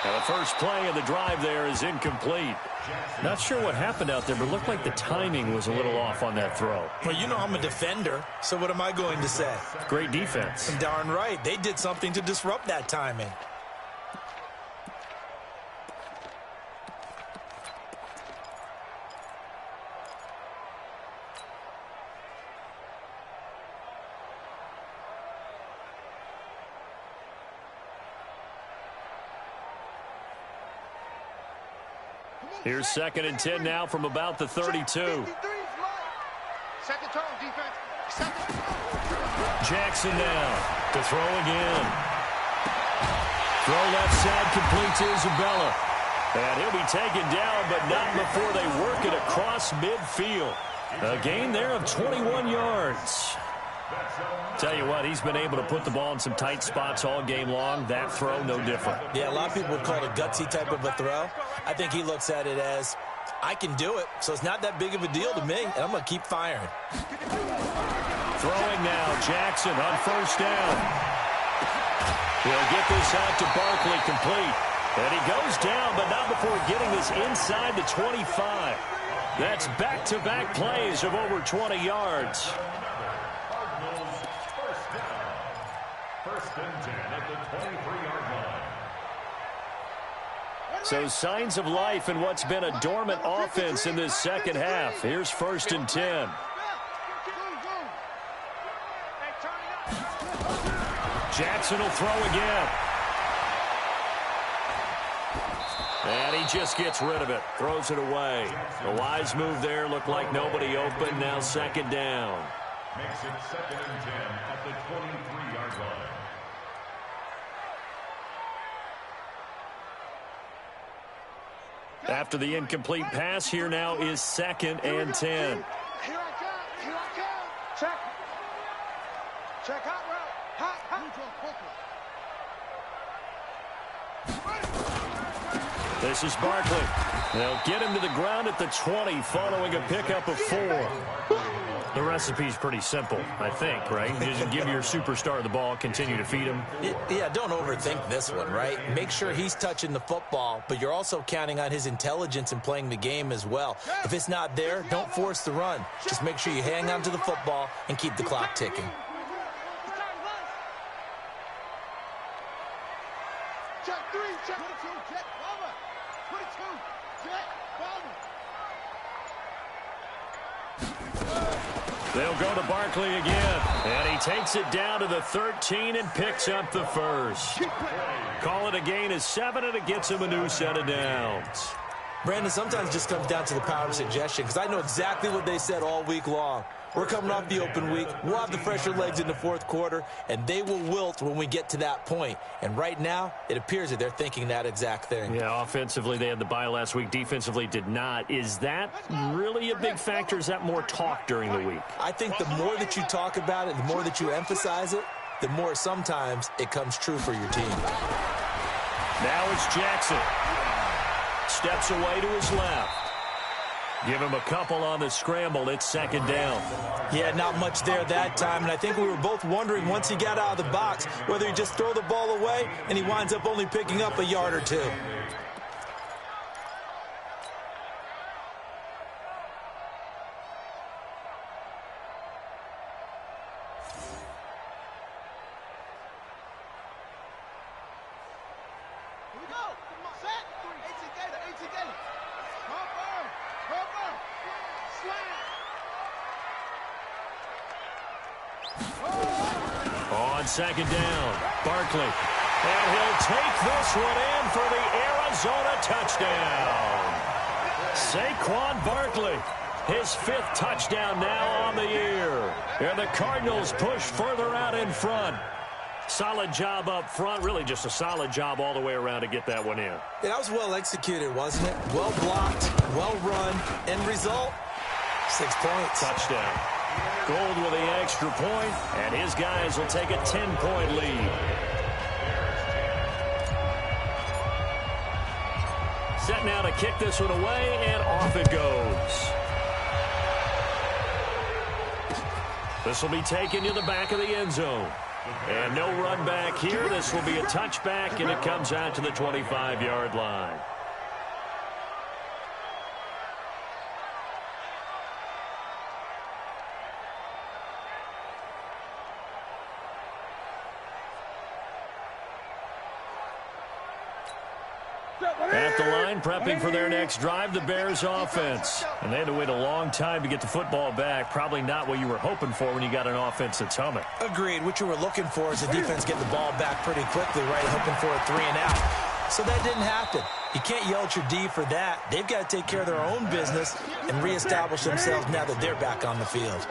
And the first play of the drive there is incomplete. Not sure what happened out there, but it looked like the timing was a little off on that throw. Well, you know I'm a defender, so what am I going to say? Great defense. Darn right. They did something to disrupt that timing. Here's 2nd and 10 now from about the 32. Set the tone, defense. Jackson now to throw again. Throw left side, complete to Isabella. And he'll be taken down, but not before they work it across midfield. A gain there of 21 yards. Tell you what, he's been able to put the ball in some tight spots all game long. That throw, no different. Yeah, a lot of people would call it a gutsy type of a throw. I think he looks at it as, I can do it, so it's not that big of a deal to me, and I'm going to keep firing. Throwing now, Jackson on first down. He'll get this out to Barkley, complete. And he goes down, but not before getting this inside the 25. That's back-to-back plays of over 20 yards. First and 10 at the 23-yard line. So signs of life in what's been a dormant offense in this second half. Here's 1st and 10. Jackson will throw again. And he just gets rid of it. Throws it away. A wise move there. Looked like nobody open. Now 2nd down. Makes it 2nd and 10 at the 23-yard line. After the incomplete pass, here now is 2nd and 10. Here I come. Here I come. Check. Check hot route. Hot. The This is Barkley. They'll get him to the ground at the 20 following a pickup of 4. The recipe's pretty simple, I think, right? You just give your superstar the ball, continue to feed him. Yeah, don't overthink this one, right? Make sure he's touching the football, but you're also counting on his intelligence in playing the game as well. If it's not there, don't force the run. Just make sure you hang on to the football and keep the clock ticking. Check 3, check 22, check bomber. 22, check bomber. They'll go to Barkley again, and he takes it down to the 13 and picks up the first. Call it a gain of 7, and it gets him a new set of downs. Brandon, sometimes it just comes down to the power of suggestion, because I know exactly what they said all week long. We're coming off the open week. We'll have the fresher legs in the fourth quarter, and they will wilt when we get to that point. And right now, it appears that they're thinking that exact thing. Yeah, offensively, they had the bye last week. Defensively, did not. Is that really a big factor? Is that more talk during the week? I think the more that you talk about it, the more that you emphasize it, the more sometimes it comes true for your team. Now it's Jackson. Steps away to his left. Give him a couple on the scramble. It's second down. Yeah, not much there that time, and I think we were both wondering once he got out of the box whether he'd just throw the ball away and he winds up only picking up a yard or 2. Here we go. Set. 18 gator, 18 gator. Cover. Slam. On second down, Barkley. And he'll take this one in for the Arizona touchdown. Saquon Barkley, his 5th touchdown now on the year. And the Cardinals push further out in front. Solid job up front, really just a solid job all the way around to get that one in. That was well executed, wasn't it? Well blocked, well run, end result, 6 points. Touchdown. Gold with the extra point, and his guys will take a 10-point lead. Set now to kick this one away, and off it goes. This will be taken to the back of the end zone. And no run back here. This will be a touchback, and it comes out to the 25-yard line. At the line, prepping for their next drive, the Bears offense. And they had to wait a long time to get the football back. Probably not what you were hoping for when you got an offense that's humming. Agreed. What you were looking for is the defense getting the ball back pretty quickly, right? Hoping for a 3 and out. So that didn't happen. You can't yell at your D for that. They've got to take care of their own business and reestablish themselves now that they're back on the field.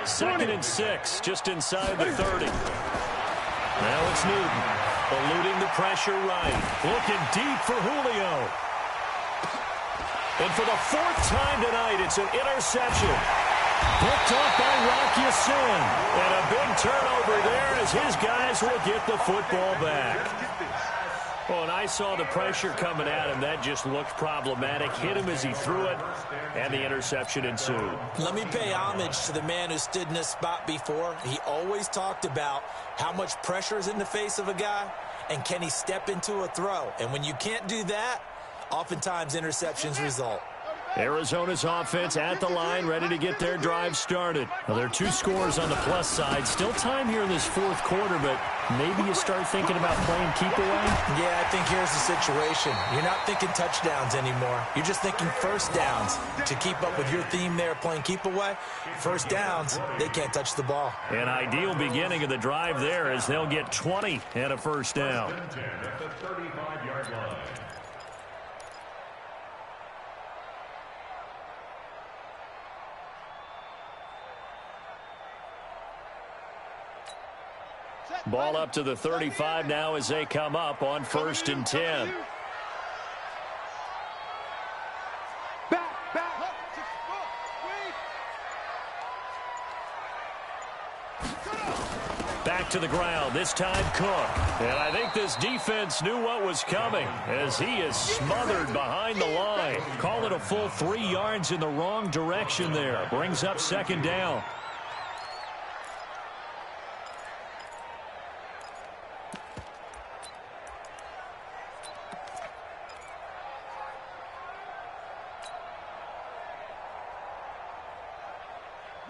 2nd and 6, just inside the 30. Now it's Newton. Eluding the pressure right. Looking deep for Julio. And for the 4th time tonight, it's an interception. Picked up by Rock Ya-Sin. And a big turnover there as his guys will get the football back. Well, and I saw the pressure coming at him. That just looked problematic. Hit him as he threw it, and the interception ensued. Let me pay homage to the man who stood in this spot before. He always talked about how much pressure is in the face of a guy, and can he step into a throw. And when you can't do that, oftentimes interceptions result. Arizona's offense at the line, ready to get their drive started. Well, there are 2 scores on the plus side. Still time here in this 4th quarter, but maybe you start thinking about playing keep away? Yeah, I think here's the situation. You're not thinking touchdowns anymore. You're just thinking first downs. To keep up with your theme there, playing keep away, first downs, they can't touch the ball. An ideal beginning of the drive there as they'll get 20 and a first down. At the 35-yard line. Ball up to the 35 now as they come up on 1st and 10. back to the ground. This time Cook. And I think this defense knew what was coming as he is smothered behind the line. Call it a full 3 yards in the wrong direction there. Brings up second down.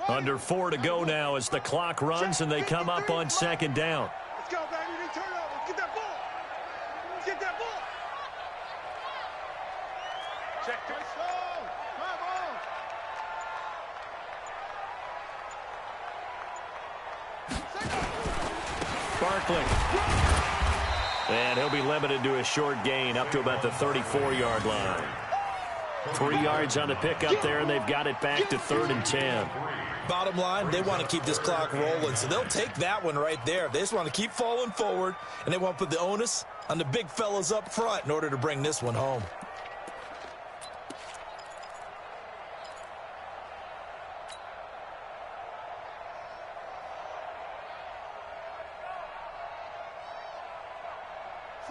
Under 4 to go now as the clock runs and they come up on second down. Let's go, baby. They turn over. Let's get that ball. Let's get that ball. Check this. Barkley. And he'll be limited to a short gain up to about the 34-yard line. 3 yards on the pickup there, and they've got it back to 3rd and 10. Bottom line, they want to keep this clock rolling, so they'll take that one right there. They just want to keep falling forward, and they want to put the onus on the big fellas up front in order to bring this one home.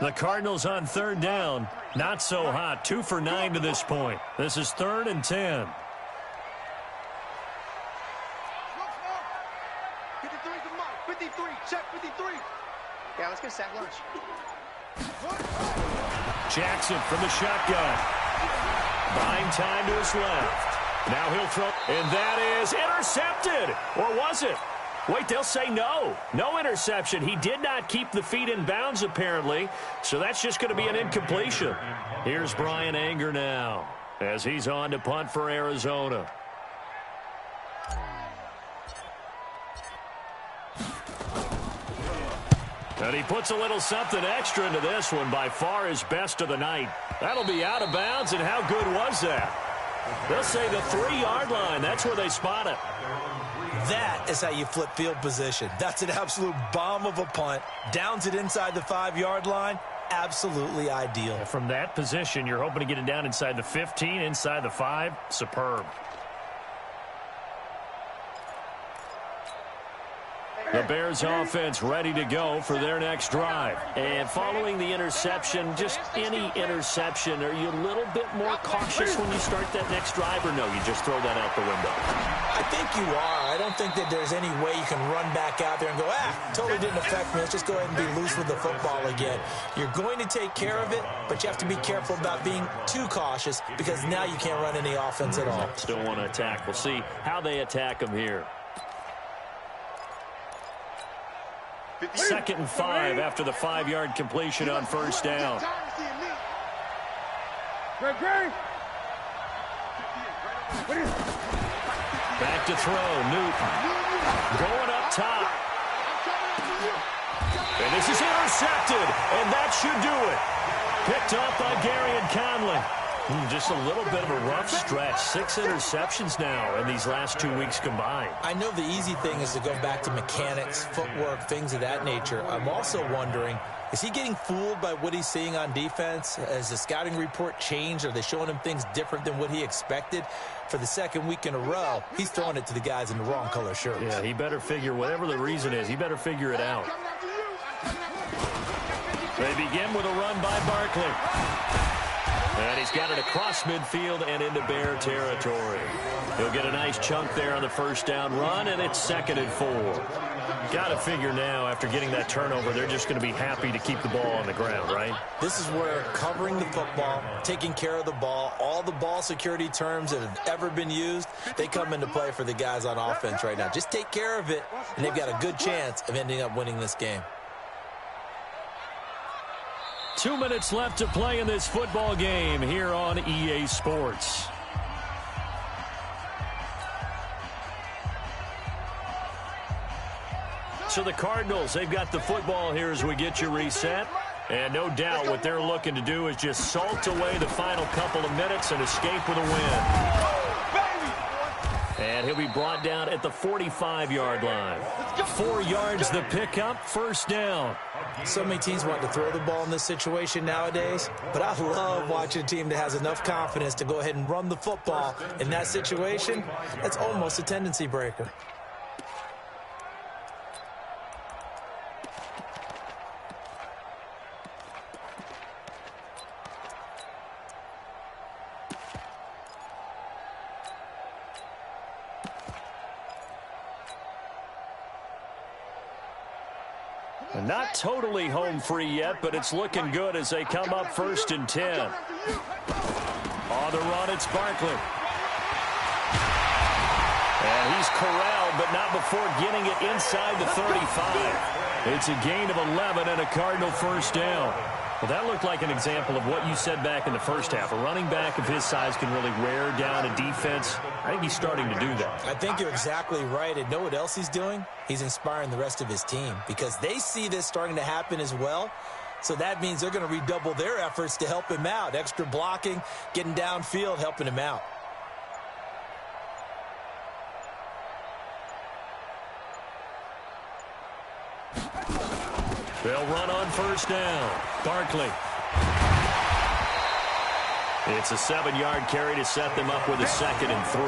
The Cardinals on 3rd down. Not so hot. 2 for 9 to this point. This is 3rd and 10. 53, check 53. Yeah, let's get a sack lunch. Jackson from the shotgun. Buying time to his left. Now he'll throw. And that is intercepted. Or was it? Wait, they'll say no. No interception. He did not keep the feet in bounds, apparently. So that's just going to be an incompletion. Here's Brian Anger now as he's on to punt for Arizona. And he puts a little something extra into this one, by far his best of the night. That'll be out of bounds, and how good was that? They'll say the 3-yard line. That's where they spot it. That is how you flip field position. That's an absolute bomb of a punt. Downs it inside the 5-yard line. Absolutely ideal. From that position, you're hoping to get it down inside the 15, inside the 5. Superb. The Bears offense ready to go for their next drive. And following the interception, just any interception, are you a little bit more cautious when you start that next drive, or no, you just throw that out the window? I think you are. I don't think that there's any way you can run back out there and go, totally didn't affect me. Let's just go ahead and be loose with the football again. You're going to take care of it, but you have to be careful about being too cautious because now you can't run any offense at all. Still want to attack. We'll see how they attack them here. 2nd and 5 after the 5-yard completion on 1st down. Back to throw. Newton going up top. And this is intercepted, and that should do it. Picked off by Garyon Conley. Just a little bit of a rough stretch. 6 interceptions now in these last 2 weeks combined. I know the easy thing is to go back to mechanics, footwork, things of that nature. I'm also wondering, is he getting fooled by what he's seeing on defense? Has the scouting report changed? Are they showing him things different than what he expected? For the 2nd week in a row, he's throwing it to the guys in the wrong color shirts. Yeah, he better figure, whatever the reason is, he better figure it out. They begin with a run by Barkley. And he's got it across midfield and into Bear territory. He'll get a nice chunk there on the 1st down run, and it's 2nd and 4. Got to figure now, after getting that turnover, they're just going to be happy to keep the ball on the ground, right? This is where covering the football, taking care of the ball, all the ball security terms that have ever been used, they come into play for the guys on offense right now. Just take care of it, and they've got a good chance of ending up winning this game. 2 minutes left to play in this football game here on EA Sports. So the Cardinals, they've got the football here as we get you reset. And no doubt what they're looking to do is just salt away the final couple of minutes and escape with a win. And he'll be brought down at the 45-yard line. 4 yards the pickup, 1st down. So many teams want to throw the ball in this situation nowadays, but I love watching a team that has enough confidence to go ahead and run the football. In that situation, that's almost a tendency breaker. Not totally home free yet, but it's looking good as they come up 1st and 10. On the run, it's Barkley. And he's corralled, but not before getting it inside the 35. It's a gain of 11 and a Cardinal first down. Well, that looked like an example of what you said back in the first half. A running back of his size can really wear down a defense. I think he's starting to do that. I think you're exactly right. And know what else he's doing? He's inspiring the rest of his team because they see this starting to happen as well. So that means they're going to redouble their efforts to help him out. Extra blocking, getting downfield, helping him out. They'll run on first down. Barkley. It's a 7-yard carry to set them up with a 2nd and 3.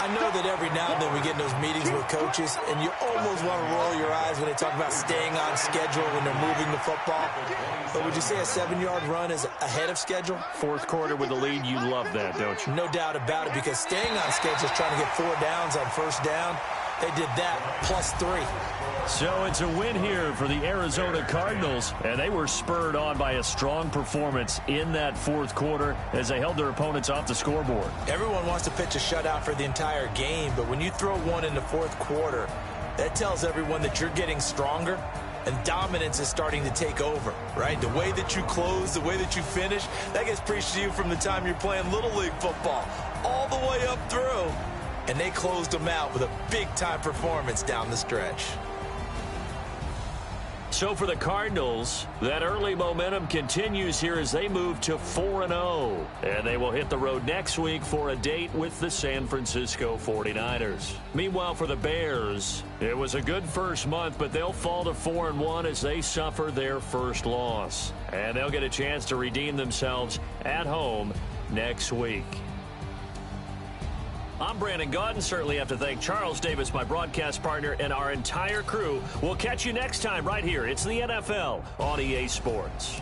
I know that every now and then we get in those meetings with coaches, and you almost want to roll your eyes when they talk about staying on schedule when they're moving the football. But would you say a 7-yard run is ahead of schedule? 4th quarter with the lead, you love that, don't you? No doubt about it, because staying on schedule is trying to get 4 downs on first down. They did that, +3. So it's a win here for the Arizona Cardinals, and they were spurred on by a strong performance in that 4th quarter as they held their opponents off the scoreboard. Everyone wants to pitch a shutout for the entire game, but when you throw one in the 4th quarter, that tells everyone that you're getting stronger and dominance is starting to take over, right? The way that you close, the way that you finish, that gets preached to you from the time you're playing Little League football all the way up through. And they closed them out with a big-time performance down the stretch. So for the Cardinals, that early momentum continues here as they move to 4-0. And they will hit the road next week for a date with the San Francisco 49ers. Meanwhile, for the Bears, it was a good first month, but they'll fall to 4-1 as they suffer their first loss. And they'll get a chance to redeem themselves at home next week. I'm Brandon Gaudin. Certainly have to thank Charles Davis, my broadcast partner, and our entire crew. We'll catch you next time right here. It's the NFL on EA Sports.